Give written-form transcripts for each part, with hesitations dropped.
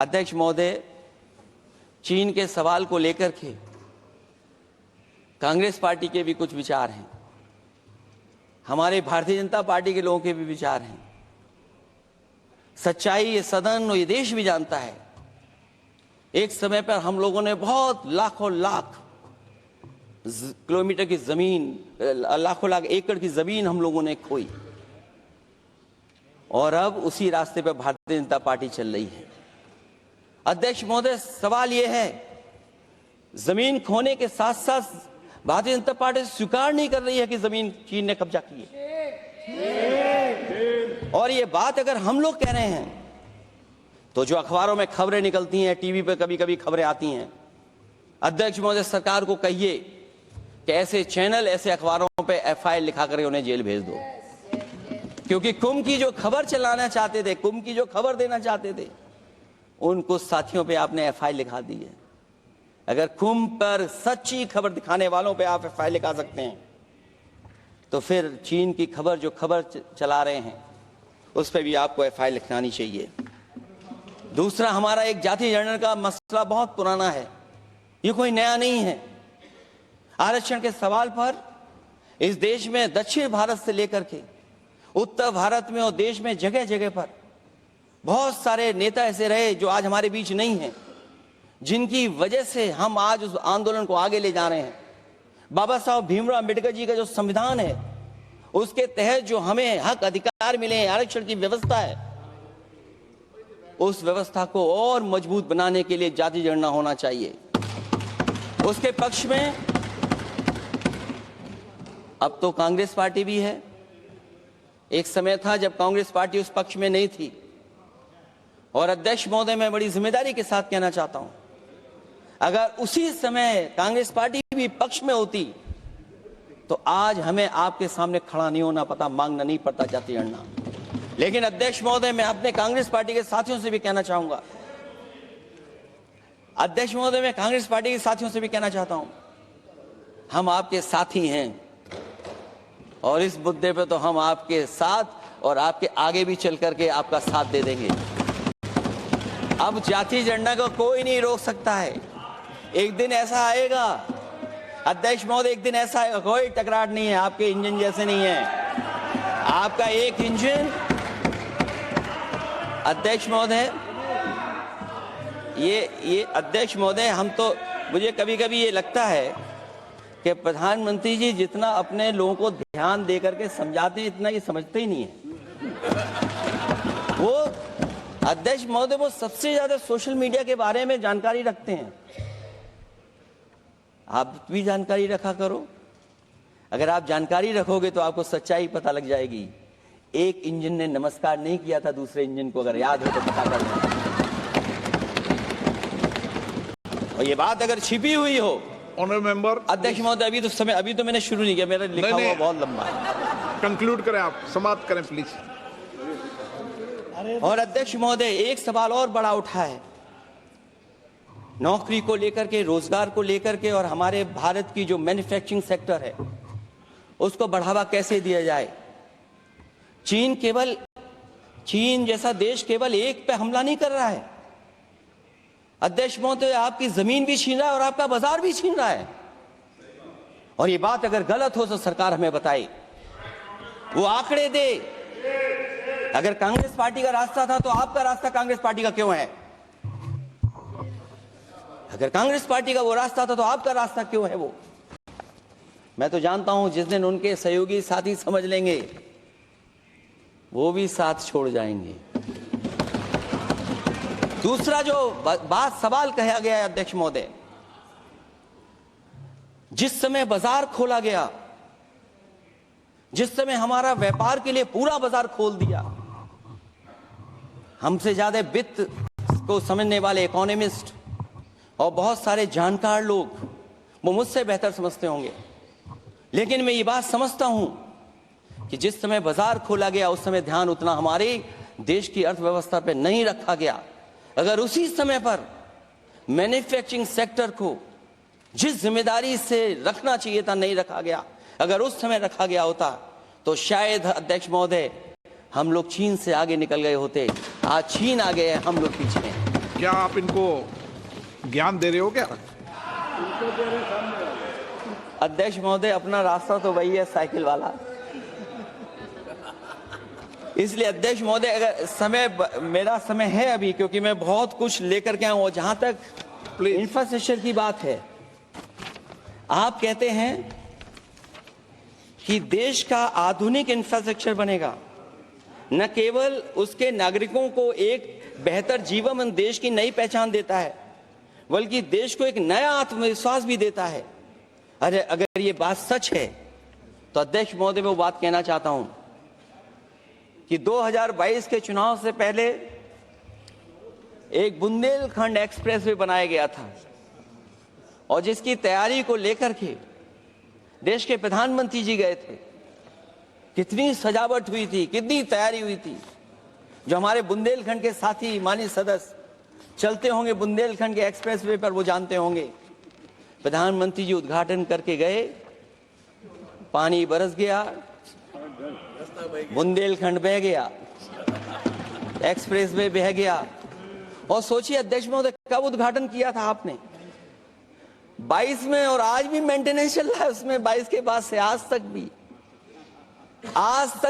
अध्यक्ष महोदय, चीन के सवाल को लेकर के कांग्रेस पार्टी के भी कुछ विचार हैं, हमारे भारतीय जनता पार्टी के लोगों के भी विचार हैं। सच्चाई ये सदन और ये देश भी जानता है, एक समय पर हम लोगों ने बहुत लाखों लाख किलोमीटर की जमीन, लाखों लाख एकड़ की जमीन हम लोगों ने खोई, और अब उसी रास्ते पर भारतीय जनता पार्टी चल रही है। अध्यक्ष महोदय, सवाल यह है, जमीन खोने के साथ साथ भारतीय जनता पार्टी स्वीकार नहीं कर रही है कि जमीन चीन ने कब्जा की है। और ये बात अगर हम लोग कह रहे हैं तो जो अखबारों में खबरें निकलती हैं, टीवी पे कभी कभी खबरें आती हैं, अध्यक्ष महोदय सरकार को कहिए कि ऐसे चैनल, ऐसे अखबारों पे एफआईआर लिखा कर उन्हें जेल भेज दो, क्योंकि कुंभ की जो खबर चलाना चाहते थे, कुंभ की जो खबर देना चाहते थे, उन कुछ साथियों पे आपने एफआईआर लिखा दी है। अगर कुंभ पर सच्ची खबर दिखाने वालों पे आप एफआईआर लिखा सकते हैं, तो फिर चीन की खबर, जो खबर चला रहे हैं, उस पर भी आपको एफआईआर लिखवानी चाहिए। दूसरा, हमारा एक जाति जनगणना का मसला बहुत पुराना है, ये कोई नया नहीं है। आरक्षण के सवाल पर इस देश में दक्षिण भारत से लेकर के उत्तर भारत में और देश में जगह जगह पर बहुत सारे नेता ऐसे रहे जो आज हमारे बीच नहीं हैं, जिनकी वजह से हम आज उस आंदोलन को आगे ले जा रहे हैं। बाबा साहब भीमराव अम्बेडकर जी का जो संविधान है, उसके तहत जो हमें हक अधिकार मिले हैं, आरक्षण की व्यवस्था है, उस व्यवस्था को और मजबूत बनाने के लिए जाति जनगणना होना चाहिए। उसके पक्ष में अब तो कांग्रेस पार्टी भी है। एक समय था जब कांग्रेस पार्टी उस पक्ष में नहीं थी, और अध्यक्ष महोदय, मैं बड़ी जिम्मेदारी के साथ कहना चाहता हूं, अगर उसी समय कांग्रेस पार्टी भी पक्ष में होती तो आज हमें आपके सामने खड़ा नहीं होना पता, मांगना नहीं पड़ता जाति जनगणना। लेकिन अध्यक्ष महोदय, मैं अपने कांग्रेस पार्टी के साथियों से भी कहना चाहूंगा, अध्यक्ष महोदय, मैं कांग्रेस पार्टी के साथियों से भी कहना चाहता हूं, हम आपके साथी हैं, और इस मुद्दे पे तो हम आपके साथ और आपके आगे भी चल करके आपका साथ दे देंगे। अब जाति जनगणना को कोई नहीं रोक सकता है। एक दिन ऐसा आएगा अध्यक्ष महोदय, एक दिन ऐसा आएगा, कोई टकराट नहीं है, आपके इंजन जैसे नहीं है, आपका एक इंजन। अध्यक्ष महोदय, ये अध्यक्ष महोदय, हम तो, मुझे कभी कभी ये लगता है कि प्रधानमंत्री जी जितना अपने लोगों को ध्यान दे करके समझाते हैं, इतना ये समझते ही नहीं है। वो अध्यक्ष महोदय, वो सबसे ज्यादा सोशल मीडिया के बारे में जानकारी रखते हैं। आप भी जानकारी रखा करो। अगर आप जानकारी रखोगे तो आपको सच्चाई पता लग जाएगी। एक इंजन ने नमस्कार नहीं किया था दूसरे इंजन को, अगर याद हो तो पता कर लेना। और ये बात अगर छिपी हुई हो, ऑनरेबल मेंबर, अध्यक्ष महोदय, अभी तो मैंने शुरू नहीं किया, मेरा लिखा हुआ बहुत लंबा है। कंक्लूड करें, आप समाप्त करें प्लीज। और अध्यक्ष महोदय, एक सवाल और बड़ा उठा है, नौकरी को लेकर के, रोजगार को लेकर के, और हमारे भारत की जो मैन्युफैक्चरिंग सेक्टर है उसको बढ़ावा कैसे दिया जाए। चीन जैसा देश केवल एक पे हमला नहीं कर रहा है अध्यक्ष महोदय, आपकी जमीन भी छीन रहा है और आपका बाजार भी छीन रहा है। और ये बात अगर गलत हो तो सरकार हमें बताए, वो आंकड़े दे। अगर कांग्रेस पार्टी का रास्ता था तो आपका रास्ता कांग्रेस पार्टी का क्यों है? अगर कांग्रेस पार्टी का वो रास्ता था तो आपका रास्ता क्यों है वो? मैं तो जानता हूं जिस दिन उनके सहयोगी साथी समझ लेंगे, वो भी साथ छोड़ जाएंगे। दूसरा जो सवाल कहा गया है अध्यक्ष महोदय, जिस समय बाजार खोला गया, जिस समय हमारा व्यापार के लिए पूरा बाजार खोल दिया, हमसे ज्यादा वित्त को समझने वाले इकोनॉमिस्ट और बहुत सारे जानकार लोग वो मुझसे बेहतर समझते होंगे, लेकिन मैं ये बात समझता हूं कि जिस समय बाजार खोला गया उस समय ध्यान उतना हमारे देश की अर्थव्यवस्था पर नहीं रखा गया। अगर उसी समय पर मैन्युफैक्चरिंग सेक्टर को जिस जिम्मेदारी से रखना चाहिए था नहीं रखा गया, अगर उस समय रखा गया होता तो शायद अध्यक्ष महोदय हम लोग चीन से आगे निकल गए होते। आज चीन आगे है, हम लोग पीछे हैं। क्या आप इनको ज्ञान दे रहे हो क्या? अध्यक्ष महोदय, अपना रास्ता तो वही है, साइकिल वाला। इसलिए अध्यक्ष महोदय, अगर मेरा समय है अभी, क्योंकि मैं बहुत कुछ लेकर के आऊं। जहां तक इंफ्रास्ट्रक्चर की बात है, आप कहते हैं कि देश का आधुनिक इंफ्रास्ट्रक्चर बनेगा, न केवल उसके नागरिकों को एक बेहतर जीवन, देश की नई पहचान देता है, बल्कि देश को एक नया आत्मविश्वास भी देता है। अरे अगर ये बात सच है तो अध्यक्ष महोदय, मैं वो बात कहना चाहता हूं कि 2022 के चुनाव से पहले एक बुंदेलखंड एक्सप्रेसवे बनाया गया था, और जिसकी तैयारी को लेकर के देश के प्रधानमंत्री जी गए थे। कितनी सजावट हुई थी, कितनी तैयारी हुई थी। जो हमारे बुंदेलखंड के साथी माननीय सदस्य चलते होंगे बुंदेलखंड के एक्सप्रेसवे पर, वो जानते होंगे। प्रधानमंत्री जी उद्घाटन करके गए, पानी बरस गया, बुंदेलखंड बह गया, एक्सप्रेसवे बह गया। और सोचिए अध्यक्ष महोदय, कब उद्घाटन किया था आपने? 22 में, और आज भी मेंटेनेंस चल रहा है उसमें। 22 के बाद से आज तक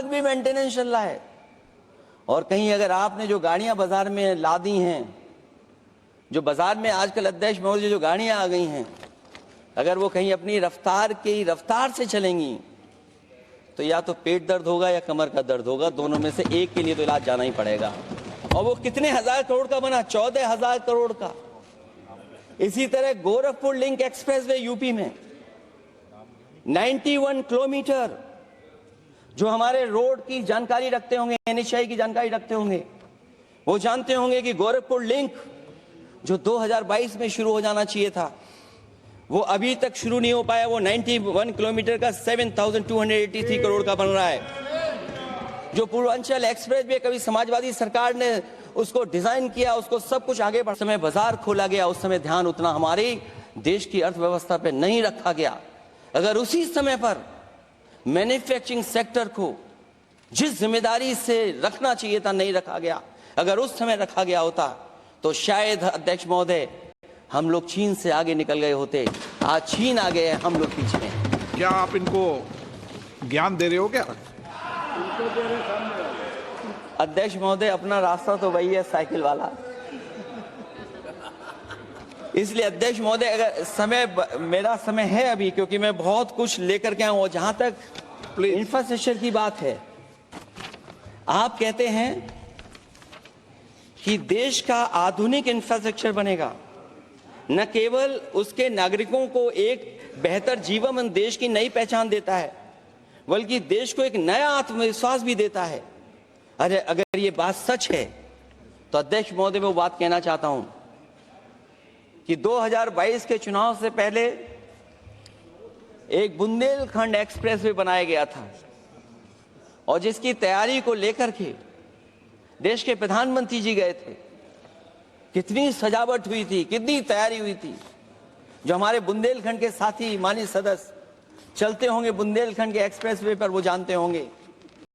भी मेंटेनेंस चल रहा है। और कहीं अगर आपने जो गाड़ियां बाजार में ला दी हैं, जो बाजार में आजकल अध्यक्ष महोदय जो गाड़ियां आ गई हैं, अगर वो कहीं अपनी रफ्तार से चलेंगी तो या तो पेट दर्द होगा या कमर का दर्द होगा, दोनों में से एक के लिए तो इलाज जाना ही पड़ेगा। और वो कितने हजार करोड़ का बना? 14,000 करोड़ का। इसी तरह गोरखपुर लिंक एक्सप्रेसवे यूपी में 91 किलोमीटर, जो हमारे रोड की जानकारी रखते होंगे, NHAI की जानकारी रखते होंगे, वो जानते होंगे कि गोरखपुर लिंक जो 2022 में शुरू हो जाना चाहिए था, वो अभी तक शुरू नहीं हो पाया। वो 91 किलोमीटर का 7,283 करोड़ का बन रहा है। जो पूर्वांचल एक्सप्रेस वे, कभी समाजवादी सरकार ने उसको डिजाइन किया, उसको सब कुछ आगे बढ़, समय बाजार खोला गया, उस समय ध्यान उतना हमारे देश की अर्थव्यवस्था पे नहीं रखा गया। अगर उसी समय पर मैन्युफैक्चरिंग सेक्टर को जिस जिम्मेदारी से रखना चाहिए था नहीं रखा गया, अगर उस समय रखा गया होता तो शायद अध्यक्ष महोदय हम लोग चीन से आगे निकल गए होते। आज चीन आगे है, हम लोग पीछे हैं। क्या आप इनको ज्ञान दे रहे हो क्या? अध्यक्ष महोदय, अपना रास्ता तो वही है, साइकिल वाला। इसलिए अध्यक्ष महोदय, अगर मेरा समय है अभी, क्योंकि मैं बहुत कुछ लेकर के आऊं। जहां तक इंफ्रास्ट्रक्चर की बात है, आप कहते हैं कि देश का आधुनिक इंफ्रास्ट्रक्चर बनेगा, न केवल उसके नागरिकों को एक बेहतर जीवन, देश की नई पहचान देता है, बल्कि देश को एक नया आत्मविश्वास भी देता है। अरे अगर ये बात सच है तो अध्यक्ष महोदय, मैं वो बात कहना चाहता हूं कि 2022 के चुनाव से पहले एक बुंदेलखंड एक्सप्रेसवे बनाया गया था, और जिसकी तैयारी को लेकर के देश के प्रधानमंत्री जी गए थे। कितनी सजावट हुई थी, कितनी तैयारी हुई थी। जो हमारे बुंदेलखंड के साथी माननीय सदस्य चलते होंगे बुंदेलखंड के एक्सप्रेसवे पर, वो जानते होंगे।